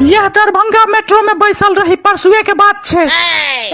यह दरभंगा मेट्रो में बैसल रही परसुए के बात छे।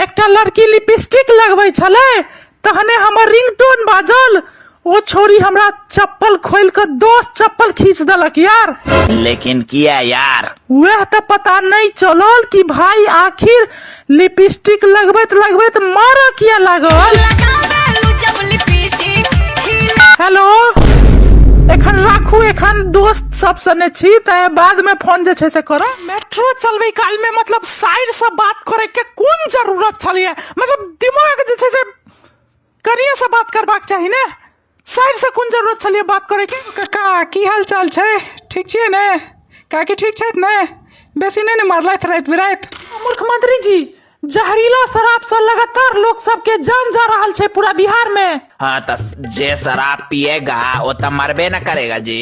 एकटा लड़की लिपस्टिक लगबै छले, तहने हमर रिंगटोन बाजल। ओ छोरी हमरा चप्पल खोल के दोस्त चप्पल खींच देलक यार। लेकिन किया यार? वह तो पता नहीं चलल कि भाई आखिर लिपस्टिक लगबैत मारा किया लागल। हेलो, एखन राखू, एखन दोस्त सब सने छी त बाद में फोन जे छै से करो। मेट्रो चलबै काल में मतलब साइड से बात करे के कोन जरूरत छलिए? मतलब दिमाग जे छै से करिए से बात करबाक चाही ने, साइड से कोन जरूरत छलिए बात करे के? काका की हाल चाल छै? ठीक छियै ने? काकी ठीक छथि ने? बेसी नहीं ने मारलथि रात बिरात? मुख्यमंत्री जी, जहरीला शराब से लगातार लोग सबके जान जा रहा है पूरा बिहार में। हाँ तो जे शराब पिएगा वो तो मरबे न करेगा जी।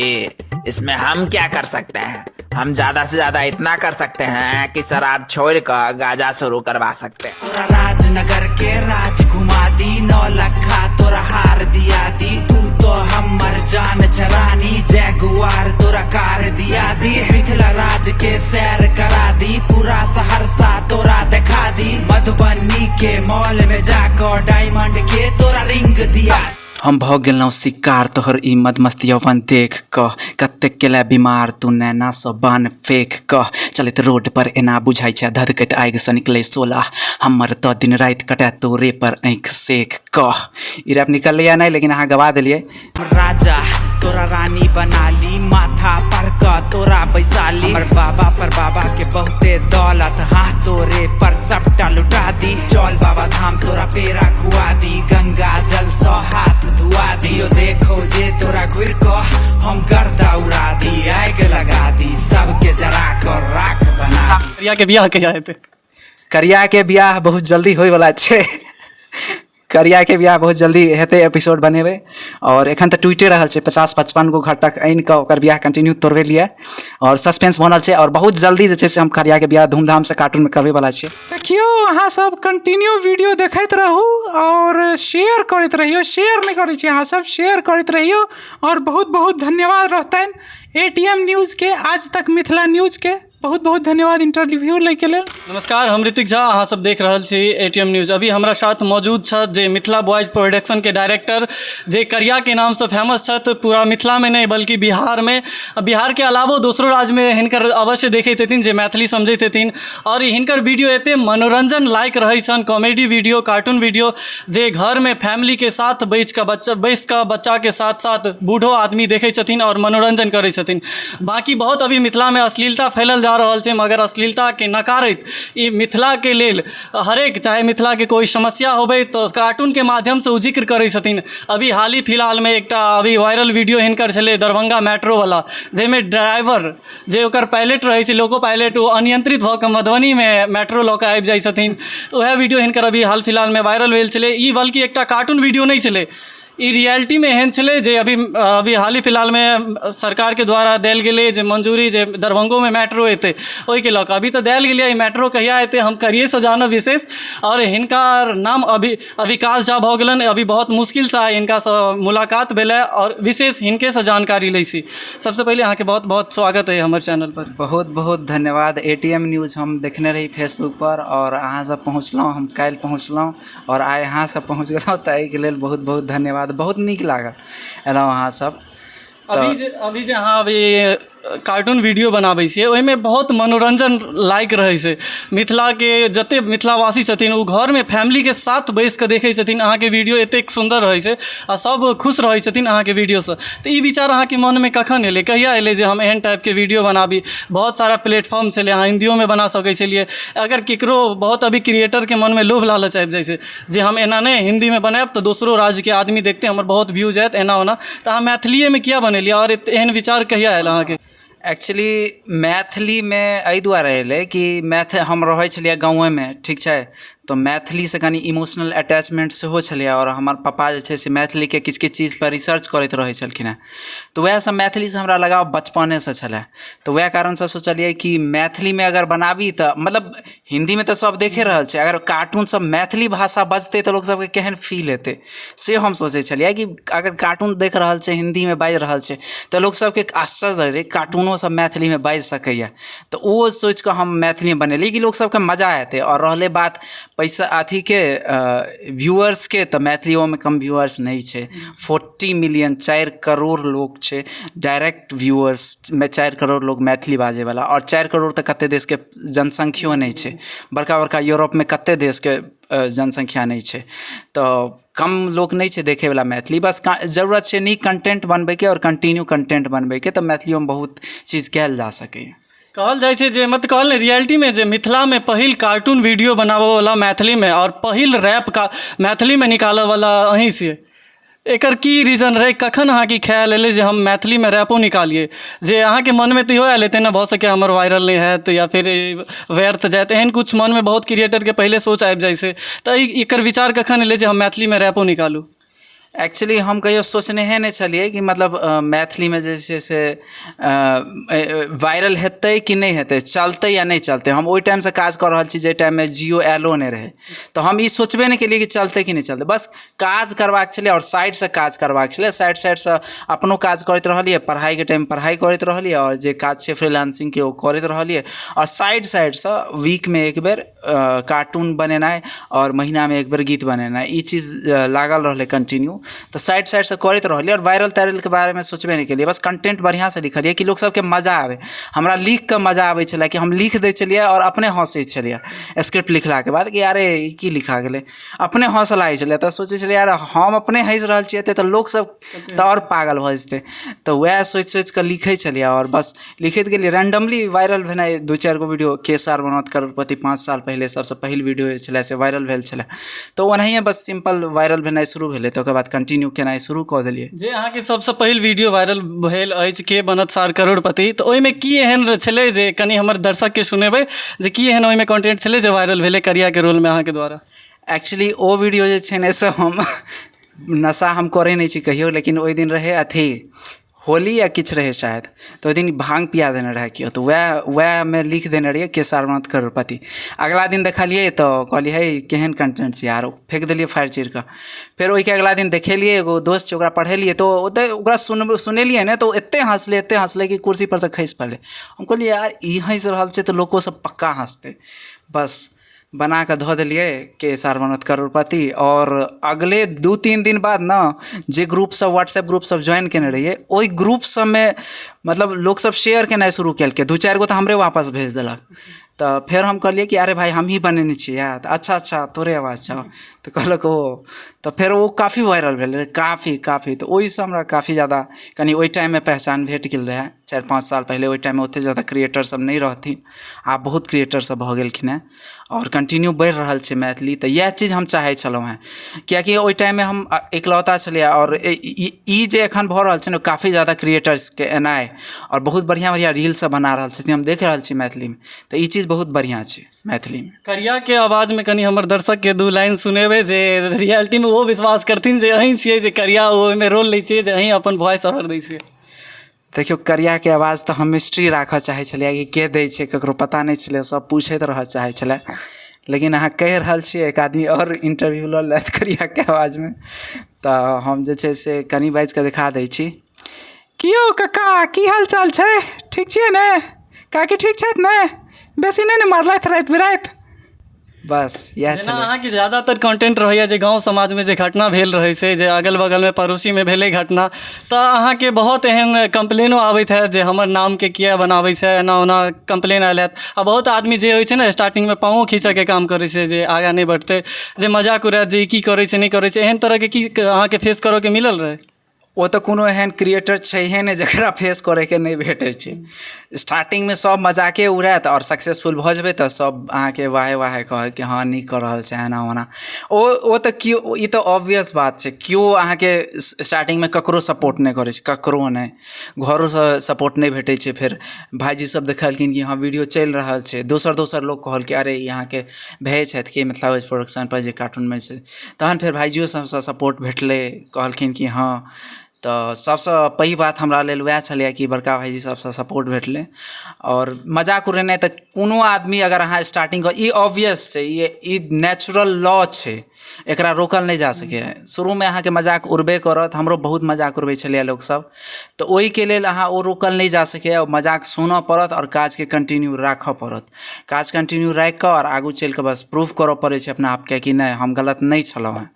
इसमें हम क्या कर सकते हैं? हम ज्यादा से ज्यादा इतना कर सकते हैं कि शराब छोड़ कर गाजा शुरू करवा सकते हैं। तोरा राजनगर के राज घुमा दी, 9 लखा तोरा हार दिया दी। तू तो हमर जान छरानी, जैगुआर तोरा कार दिया दी। मिथिला राज के सैर करा दी, पूरा सहरसा तोरा दिखा दी। मधुबनी के मॉल में जाकर डायमंड के तोरा रिंग दिया। हम भ गेलौं शिकार तोहर ई मदमस्त यौवन देख कह। कतेक केला बीमार तू नैना सँ बान फेंक कह। चलैत रोड पर एना बुझाइ छै धधकैत आगि सँ निकलै सोला। हमर तो दिन राति कटे तोरे पर आँख सेक कह। ई रैप निकललै नहीं, लेकिन अहाँ गवा देलिए। राजा तोरा रानी बना ली, माथा पर का तोरा बैसाली। हमर बाबा पर बाबा के बहुते दौलत, हाँ तोरे पर सबटा लुटा दी। चल बाबा धाम तोरा पेरा खुआ दी, गंगा जल सौ हाथ धुआ दियो। देखो जे तोरा घुर को हम गर्दा उड़ा दी, आग लगा दी, सबके जरा कर राख बना। करिया के बियाह कहिया हेतै? करिया के बियाह बहुत जल्दी होय वाला छै। करिया के बियाह बहुत जल्दी हेतै, एपिसोड बनेबै। और एखन तऽ ट्वीटे रहल छै 50-55 गो घटक आनि कऽ ओकर बियाह कंटिन्यू तोड़बे लिए, और सस्पेंस बनल छै। और बहुत जल्दी जे छै से हम करिया के बियाह धूमधाम से कार्टून में करबे वाला छियै। देखियो अहाँ सब कंटिन्यू वीडियो देखैत रहू और शेयर करैत रहियो। शेयर नहीं करै छी अहाँ सब, शेयर करैत रहियो। और बहुत बहुत धन्यवाद रहतन ATM न्यूज़ के, आज तक मिथिला न्यूज़ के बहुत बहुत धन्यवाद इंटरव्यू लै के लेल। नमस्कार, हम ऋतिक झा, अहाँ सब देख रहल छी ATM न्यूज़। अभी हमरा साथ मौजूद छथि जे मिथिला बॉयज प्रोडक्शन के डायरेक्टर, जे करिया के नाम से फेमस छथि पूरा मिथिला में नहीं बल्कि बिहार में। बिहार के अलावा दोसरो राज्य में हिनकर अवश्य देखैत हेथिन जे मैथिली समझैत हेथिन। और हिनकर वीडियो एते मनोरंजन लायक रहै छन, कॉमेडी वीडियो, कार्टून वीडियो, जे घर में फैमिली के साथ बैस का बच्चा के साथ साथ बूढ़ो आदमी देखै छथिन और मनोरंजन करै छथिन। बाकी बहुत अभी मिथिला में अश्लीलता फैलल जा रहल छै, मगर अश्लीलता के नकारैत ई मिथिला के लेल हरेक, चाहे मिथिला के कोई समस्या होबे तो कार्टून के माध्यम से उ जिक्र करै छथिन। अभी हाल ही फिलहाल में एकटा अभी वायरल वीडियो हिनकर छलै दरभंगा मेट्रो वाला, जेमे ड्राइवर जे ओकर पायलट रहै छै, लोको पायलट, ओ अनियंत्रित भऽ कऽ मधुबनी में मेट्रो लऽ कऽ आबि जाइ छथिन। वएह वीडियो हिनकर अभी हाल फिलहाल में वायरल भेल छलै। ई बल्कि एकटा कार्टून वीडियो नहीं छलै, ई रियलिटी में एहन छलै जे अभी हाल ही फिलहाल में सरकार के द्वारा देल गेलै जे मंजूरी जे दरभंगो में मेट्रो एतै, ओहिके लऽ कऽ अभी तऽ देल गेलै। ई मेट्रो कहिया एतै हम करिए से जानब विशेष। और हिनकर नाम अभी विकास झा भऽ गेलनि। अभी बहुत मुश्किल से हिनका से मुलाकात भेलै और विशेष हिनके से जानकारी लै छी। सबसे पहले अहाँके बहुत बहुत स्वागत है हमर चैनल पर। बहुत बहुत धन्यवाद। ATM न्यूज़ हम देखने रही फेसबुक पर, और अहाँ सब पहुँचलहुँ, हम काल्हि पहुँचलहुँ और आइ अहाँ सब पहुँच गेलहुँ, तऽ एहिके लेल बहुत बहुत धन्यवाद। बहुत नीक लागल एलहुँ अहाँ सब। अभी जे अहाँ अभी कार्टून वीडियो बनाबै छियै, ओहिमे बहुत मनोरंजन लायक रहै छै। मिथिला के जते मिथिलावासी छथिन ओ घर में फैमिली के साथ बैस कऽ देखै छथिन अहाँके वीडियो, एतेक सुंदर रहै छै आ सब खुश रहै छथिन अहाँके वीडियो से। तऽ ई विचार अहाँके मन में कखन एलै, कहिया एलै जे हम एहन टाइप के वीडियो बनाबी? बहुत सारा प्लेटफॉर्म छलै, अहाँ हिंदियो में बना सकै छलिए। अगर केकरो बहुत अभी क्रिएटर के मन में लोभ लालच आबि जाइ छै जे हम एना नहीं हिंदी में बनायब तो दोसरो राज्य के आदमी देखते, हमर बहुत व्यूज आयत, एना ओना, तऽ अहाँ मैथिलीए में किया बनेलिए? और एहन विचार कहिया आयल अहाँके? एक्चुअली मैथिली में एहि दुआरे अयलै कि हम रहै छलियै गाँवे में, ठीक छै, तो मैथिली से कनी इमोशनल अटैचमेंट सेहो छलै और हमर पापा जे छै से मैथिली के किछु किछु चीज पर रिसर्च करैत रहै छलखिन हेँ। तो वएह सब मैथिली से हमरा लगाव बचपने से छलै। तो वएह कारण से सोचलिए कि मैथिली में अगर बनाबी तो मतलब हिंदी में तो सब देखे रहल छै, अगर कार्टून सब मैथिली भाषा बजतै तो लोग सबके केहन फील हेतै से हम सोचै छलिए कि अगर कार्टून देख रहल छै हिंदी में बाजि रहल छै तो लोग सबके आश्चर्य रहे कार्टूनो सब मैथिली में बाजि सकैए। तो वो सोच कऽ हम मैथिली में बनेलिए कि लोग सबके मजा एतै। और रहलै बात पैसा अथी के व्यूअर्स के, तो मैथिलियों में कम व्यूअर्स नहीं छै। 40 मिलियन 4 करोड़ लोग छै डायरेक्ट व्यूअर्स में, 4 करोड़ लोग मैथिली बाजे वाला। और 4 करोड़ तो कते देश के जनसंख्यो नहीं छै, बड़का बड़का यूरोप में कते देश के जनसंख्या नहीं छै। तो कम लोग नहीं छै देखे वाला मैथिली, बस जरूरत छै नीक कंटेंट बनबै के और कंटिन्यू कंटेंट बनबै के, तो मैथिलियों में बहुत चीज कयल जा सकैए। कहल जाइ छै जे मत कहल रियलिटी में जे मिथिला में पहिल कार्टून वीडियो बनाबऽ वाला मैथिली में और पहिल रैप का मैथिली में निकालऽ वाला अहीं छियै। एकर की रीजन रहे, कखन अहाँके ख्याल एलै जे हम मैथिली में रैपो निकालिए, जे अहाँके मन में तो इहो आयल हेतै ने भऽ सकै हमर वायरल नहीं हैत या फिर व्यर्थ जायत, एहन कुछ मन में बहुत क्रिएटर के पहले सोच आबि जाइ छै। तऽ एकर विचार कखन एलै जे हम मैथिली में रैपो निकालू? एक्चुअली हम कहियो सोचने नहीं छलिए कि मतलब मैथिली में जे छै से वायरल हेतै कि नहीं हेतै, चलतै या नहीं चलतै। हम ओहि टाइम से काज कर रहल छी जे टाइम में जियो एलो नहीं रहे, तो हम ई सोचबे नहीं केलिए कि चलतै कि नहीं चलतै, बस काज करबाक छलै और साइड से काज करबाक छलै। साइड से अपनो काज करैत रहलिए, पढ़ाई के टाइम पढ़ाई करैत रहलिए और जे काज छै फ्रीलांसिंग के ओ करैत रहलिए। और साइड से वीक में एक बेर कार्टून बनेनाइ और महीना में एक बेर गीत बनेनाइ, ई चीज लागल रहलै कंटिन्यू। तो साइड से करैत रहलिए और वायरल तायरल के बारे में सोचबे नहीं केलिए, बस कंटेंट बढ़िया से लिखलिए कि लोग सबके मजा आवे। हमरा लिख के मजा आबै छलै कि हम लिख दै छलिए और अपने हँसै छलिए स्क्रिप्ट लिखला के बाद कि अरे ई की लिखा गेलै, अपने हँस लागै छलै। तो सोचै छलिए यार हम अपने हँसि रहल छियै तो लोग सब तो और पागल भऽ जेतै। तो वएह सोचि कऽ लिखै छलिए और बस लिखैत गेलिए। रैंडमली वायरल भेनाइ 2-4 गो वीडियो केसर बनत करोड़पति 5 साल पहले सबसे पहिल वीडियो छलै से वायरल भेल छलै। तो ओनाहिए बस सिंपल वायरल भेनाइ शुरू भेलै, तो ओकर बाद कंटिन्यू केनाइ शुरू कऽ देलिए। जे अहाँके सबसे पहिल वीडियो वायरल भेल अछि के बनत सार करोड़पति, तो ओहिमे की एहन छलै जे कनि हमर दर्शक के सुनेबै, जे की एहन ओहिमे कंटेंट छलै जे वायरल भेलै करिया के रोल में अहाँके द्वारा? एक्चुअली ओ वीडियो जे छै ने से हम नशा हम करै नहीं छी कहियो, लेकिन ओहि दिन रहे अथी होली या किछु रहे शायद, तो ओहि दिन भांग पिया देने रहे केओ, तो वएह में लिख देने रहिए के सारनाथ करोड़पति। अगला दिन देखलिए तो कहलिए हे केहन कंटेंट छै यार, फेंक देलिए फाड़ि चीर कऽ। फिर ओहिके अगला दिन देखेलिए, एगो दोस्त छै ओकरा पढ़ेलिए, तो ओतऽ ओकरा सुनेलिए ने तो एते हंसले कि कुर्सी पर से खसि पड़लै। हम कहलिए यार ई हंसि रहल छै तो लोको सब पक्का हंसतै, बस बना कऽ धऽ देलिए के सारनाथ करोड़पति। और अगले 2-3 दिन बाद ना जे ग्रुप सब व्हाट्सएप ग्रुप सब ज्वाइन केने रहिए, ओहि ग्रुप सब में मतलब लोग सब शेयर केनाइ शुरू केलकै। 2-4 गो तो हमरे वापस भेज देलक। तो फिर हम कहलिए कि अरे भाई हम ही बनेने छियै यार, अच्छा तोरे आवाज छौ, तो कहलक ओ। तो फिर वो काफ़ी वायरल भेल, काफ़ी। तो ओहिसँ हमरा काफ़ी ज़्यादा कनि ओहि टाइम में पहचान भेट गेल रहे। 4-5 साल पहले ओहि टाइम में ओते ज़्यादा क्रिएटर सब नहीं रहथिन, आब बहुत क्रिएटर सब भऽ गेलखिन हेँ और कंटिन्यू बढ़ि रहल छै मैथिली। तो इएह चीज हम चाहै छलहुँ हेँ, कियाकि ओहि टाइम में हम इकलौता छलिए। और ई जे एखन भऽ रहल छै ने काफ़ी ज़्यादा क्रिएटर्सके एनाइ और बहुत बढ़िया रील सब बना रहल छथिन, हम देख रहल छी मैथिली में। तो ई चीज बहुत बढ़िया छै मैथिली में। करिया के आवाज में कनि हमर दर्शक के 2 लाइन सुनेबै जे रियलिटी में वो विश्वास करथिन जे अहीं छियै जे करिया ओहिमे रोल लै छियै, जे अहीं अपन वॉइस ओवर दै छियै। देखियो करिया के आवाज़ तो हम मिस्ट्री राखऽ चाहै छलिए कि के दै छै, ककरो पता नहीं छलै, सब पूछैत रहऽ चाहै छलै। लेकिन अहाँ कहि रहल छियै एक आदमी और इंटरव्यू लऽ लेत करिया के आवाज़ में, तो हम जे छै से कनि बाजि कऽ दिखा दै छी। की यौ कक्का, की हाल चाल छै? ठीक छियै ने? काकी ठीक छथि ने? बेसी नहीं ने मारलथि राति बिराति? बस इएह जेना छलै। अहाँके ज़्यादातर कंटेंट रहैया जे गाँव समाज में जे घटना भेल रहै छै, जे अगल बगल में पड़ोसी में भेलै घटना, तो अहाँके बहुत एहन कंप्लेनो आबैत है जे हमर नाम के किया बनाबै छै, एना ओना कंप्लेन आयल हैत। आ बहुत आदमी जे होइ छै ने स्टार्टिंग में पाँवो खींचऽ के काम करै छै जे आगाँ नहीं बढ़तै, जे मजाक उड़ायत जे ई की करै छै नहीं करै छै, एहन तरह के की अहाँके फेस करऽ के मिलल रहै? ओ तऽ कोनो एहन क्रिएटर छैहे नहि जकरा फेस करैके नहि भेटै छै। स्टार्टिंगमे सब मजाके उड़ायत और सक्सेसफुल भऽ जेबै तऽ सब अहाँके वाहे वाहे कहत कि हाँ नीक कऽ रहल छै एना ओना। ओ तऽ केओ, ई तऽ ऑब्वियस बात छै, केओ अहाँके स्टार्टिंगमे ककरो सपोर्ट नहि करै छै, ककरो नहि, घरोसँ सपोर्ट नहि भेटै छै। फेर भाइजी सब देखलखिन कि हाँ वीडियो चलि रहल छै, दोसर लोक कहल कि अरे अहाँके भाइ छथि कि मिथिला वॉइस प्रोडक्शनपर जे कार्टूनमे छै, तहन फेर भाइजियो सबसँ सपोर्ट भेटलै, कहलखिन कि हाँ। तऽ सबसँ पैघ बात हमरा लेल वएह छलैए कि बड़का भाइजी सबसँ सपोर्ट भेटलै। और मजाक उड़ेनाइ तऽ कोनो आदमी अगर अहाँ स्टार्टिंग ई ऑब्वियस छै, ई नेचुरल लॉ छै, एकरा रोकल नहि जा सकैए। शुरूमे अहाँके मजाक उड़बे करत, हमरो बहुत मजाक उड़बै छलैए लोकसब, तऽ ओहिके लेल अहाँ ओ रोकल नहि जा सकैए, मजाक सुनऽ पड़त और काजके कंटिन्यू राखऽ पड़त। काज कंटिन्यू राखि कऽ और आगू चलि कऽ बस प्रूफ करऽ पड़ै छै अपना आपके कि नहि हम गलत नहि छलहुँ हेँ,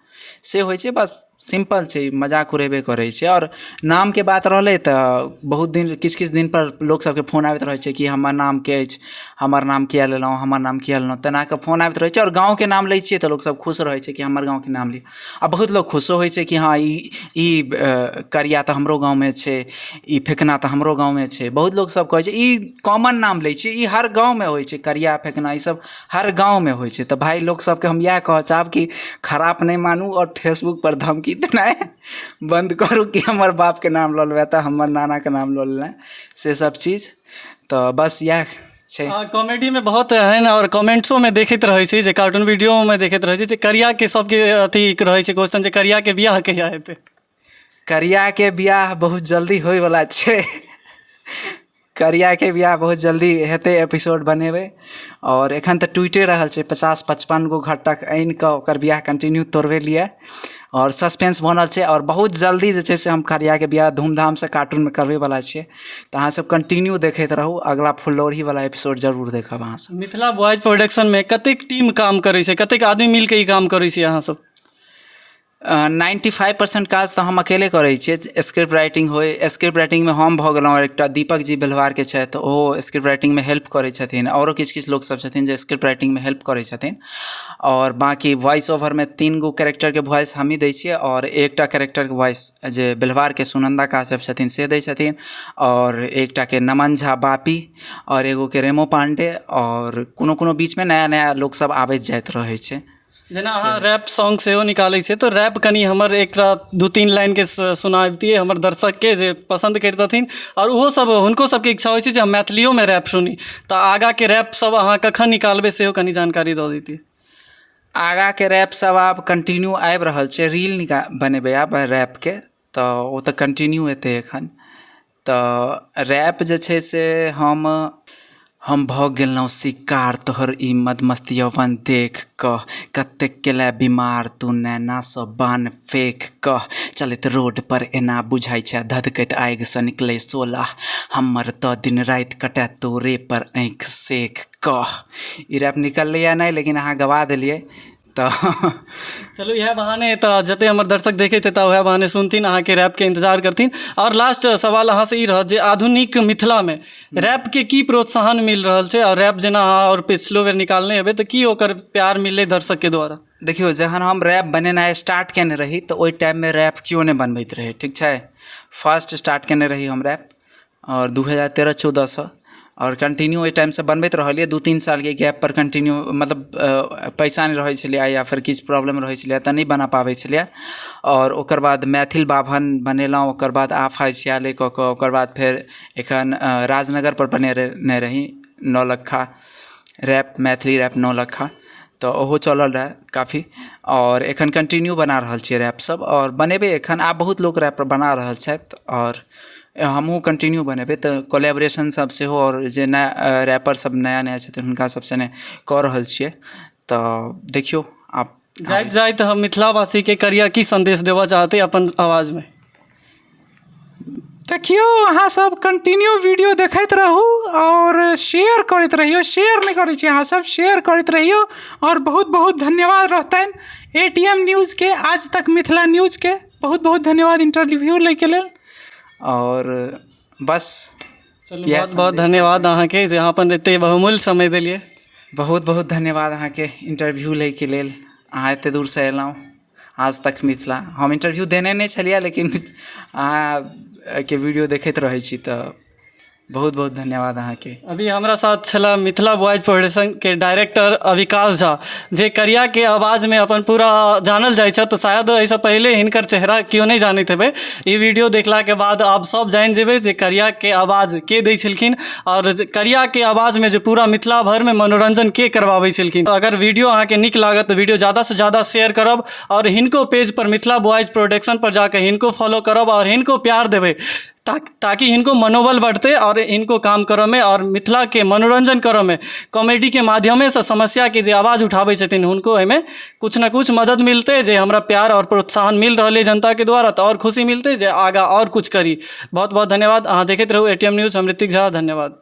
से होइ छै। बस सिंपल छै, मजाक उड़ेबे करै छै। और नामके बात रहलै तऽ बहुत दिन, किछु दिनपर लोक सबके फोन आबैत रहै छै कि हमर नाम के अछि, हमर नाम किया लेलहुँ, हमर नाम किया लेलहुँ, तेना कऽ फोन आबैत रहै छै। और गाँवके नाम लै छियै तऽ लोकसब खुश रहै छै कि हमर गाँवके नाम लिअ। आ बहुत लोक खुशो होइ छै कि हाँ ई करिया तऽ हमरो गाँवमे छै, ई फेकना तऽ हमरो गाँवमे छै। बहुत लोक सब कहै छै ई कॉमन नाम लै छै, ई हर गाँवमे होइ छै, करिया फेकना ईसब हर गाँवमे होइ छै। तऽ भाइ लोक सबके हम इएह कहऽ चाहब कि खराब नहि मानू और फेसबुक पर धमकी देनाइ बंद करू कि हमर बापके नाम लऽ लेबै तऽ हमर नानाके नाम लऽ लेनाइ, से सब चीज। तऽ बस इएह छै। कॉमेडीमे बहुत एहन और कमेंट्सोमे देखैत रहै छी, जे कार्टून वीडियोमे देखैत रहै छी, जे करियाके सबके अथी रहै छै क्वेश्चन, जे करियाके बियाह कहिया हेतै? करियाके बियाह बहुत जल्दी होइवला छै। करियाके बियाह बहुत जल्दी हेतै, एपिसोड बनेबै। और एखन तऽ टूटिए रहल छै, 50-55 गो घटक आनि कऽ ओकर बियाह कंटिन्यू तोड़बेलिए और सस्पेंस बनल छै। और बहुत जल्दी जे छै से हम करियाके बियाह धूमधामसँ कार्टूनमे करबैवला छियै। तऽ अहाँसब कंटिन्यू देखैत रहू, अगला फुललोढ़ीवला एपिसोड जरूर देखब अहाँसब। मिथिला वॉइस प्रोडक्शनमे कतेक टीम काम करै छै, कतेक आदमी मिलके ई काम करै छै अहाँसब? 95% काज तऽ हम अकेले करै छियै। स्क्रिप्ट राइटिंग होय, स्क्रिप्ट राइटिंगमे हम भऽ गेलहुँ, एकटा दीपक जी बेलवारके छथि, ओहो स्क्रिप्ट राइटिंगमे हेल्प करै छथिन, आओरो किछु लोक सब छथिन जे स्क्रिप्ट राइटिंगमे हेल्प करै छथिन। और बाकी वॉइस ओवरमे 3 गो कैरेक्टरके वॉइस हमही दै छियै, और एकटा कैरेक्टरके वॉइस जे बेलवारके सुनंदा काश्यप छथिन से दै छथिन, और एकटाके नमन झा बापी, और एगोके रेमो पांडे, और कोनो बीचमे नया लोक सब आबैत जाइत रहै छै। जेना अहाँ रैप सॉन्ग सेहो निकालै छियै, तऽ रैप कनि हमर एकटा 2-3 लाइनके सुनाबितियै हमर दर्शकके जे पसन्द करितथिन, और ओहो सब हुनको सबके इच्छा होइ छै जे हम मैथिलियोमे रैप सुनी। तऽ आगाँके रैप सब अहाँ कखन निकालबै सेहो कनि जानकारी दऽ दैतियै। आगाँके रैप सब आब कंटिन्यू आबि रहल छै, रील बनेबै आब रैपके, तऽ ओ तऽ कंटिन्यू हेतै एखन। तऽ रैप जे छै से हम भऽ गेलहुँ शिकार तोहर ई मदमस्त यौवन देख कऽ, कतेक केले बीमार तू नैनासँ बान फेंक कऽ, चलैत रोड पर एना बुझाइ छै धधकैत आगिसँ निकलै सोला, हमर तऽ दिन राति कटै तोरे पर आँखि सेक कऽ। ई रैप निकललैए नहि, लेकिन अहाँ गवा देलियै तऽ चलू इएह बहाने तऽ जते हमर दर्शक देखैत हेता वएह बहाने सुनथिन, अहाँके रैपके इंतजार करथिन। और लास्ट सवाल अहाँसँ ई रहत जे आधुनिक मिथिलामे रैपके की प्रोत्साहन मिल रहल छै, और रैप जेना अहाँ और पिछलो बेर निकालने हेबै तऽ की ओकर प्यार मिललै दर्शकके द्वारा? देखियौ, जहन हम रैप बनेनाइ स्टार्ट केने रही तऽ ओहि टाइममे रैप केओ नहि बनबैत रहै, ठीक छै। फर्स्ट स्टार्ट केने रही हम रैप, और 2013-14सँ, और कंटिन्यू ओहि टाइमसँ बनबैत रहलियै। 2-3 सालके गैप पर कंटिन्यू, मतलब पैसा नहि रहै छलै या फिर किछु प्रॉब्लम रहै छलै तऽ नहि बना पाबै छलियै। और ओकर बाद मैथिल बाभन बनेलहुँ, ओकर बाद आफा सियाले कऽ कऽ, ओकर बाद फेर एखन राजनगरपर बनेने रही नौलक्खा रैप, मैथिली रैप नौलक्खा, तऽ ओहो चलल रहै काफ़ी। और एखन कंटिन्यू बना रहल छियै रैप सब, और बनेबै एखन। आब बहुत लोक रैप बना रहल छथि, और हमहूँ कंटिन्यू बनेबै। तऽ कोलैबोरेशन सब सेहो, और जे नया रैपर सब नया छथिन हुनका सबसँ ने कऽ रहल छियै। तऽ देखियौ आब जाइत हम मिथिलावासीके करिया की संदेश देबऽ चाहते अपन आवाजमे? देखियो, अहाँ सब कंटिन्यू वीडियो देखैत रहू और शेयर करैत रहियो। शेयर नहीं करै छी अहाँ सब, शेयर करैत रहियो। और बहुत बहुत धन्यवाद रहतन ATM न्यूज़ के, आज तक मिथिला न्यूज़ के बहुत बहुत धन्यवाद इंटरव्यू लै के लेल। और बस चलू बहुत बहुत धन्यवाद अहाँके जे अहाँ अपन एते बहुमूल्य समय देलियै। बहुत बहुत धन्यवाद अहाँके इंटरव्यू लै के लेल, अहाँ एते दूरसँ एलहुँ। आज तक मिथिला। हम इंटरव्यू देने नहीं छलिए, लेकिन अहाँ के वीडियो देखैत रहै छी, तो बहुत बहुत धन्यवाद अहाँ के। अभी हमारा साथ छला मिथिला बॉयज प्रोडक्शन के डायरेक्टर अविकाश झा, जे करिया के आवाज में अपन पूरा जानल जाइ छै। तो शायद ऐसा पहले हिनकर चेहरा क्यों नहीं जानते हेबै, ई वीडियो देखला के बाद आप सब जान जेबै जे करिया के आवाज के दै छलखिन, और करिया के आवाज में जो पूरा मिथिला भर में मनोरंजन के करवाबै छलखिन। अगर वीडियो अहाँ के नीक लागत तो वीडियो ज़्यादा से ज़्यादा शेयर करब, और हिनको पेज पर मिथिला बॉयज प्रोडक्शन पर जाकर हिनको फॉलो करब और हिनको प्यार देबै, ताकि इनको मनोबल बढ़ते और इनको काम करऽ में और मिथिला के मनोरंजन करऽ में कॉमेडी के माध्यमे से समस्या के जे आवाज़ उठाबै छथिन हुनको एहिमे कुछ न कुछ मदद मिलते, जे हमरा प्यार और प्रोत्साहन मिल रहल है जनता के द्वारा, तो और खुशी मिलते जे आगा और कुछ करी। बहुत बहुत धन्यवाद। अहाँ देखैत रहू ATM न्यूज़। हम ऋतिक झा, धन्यवाद।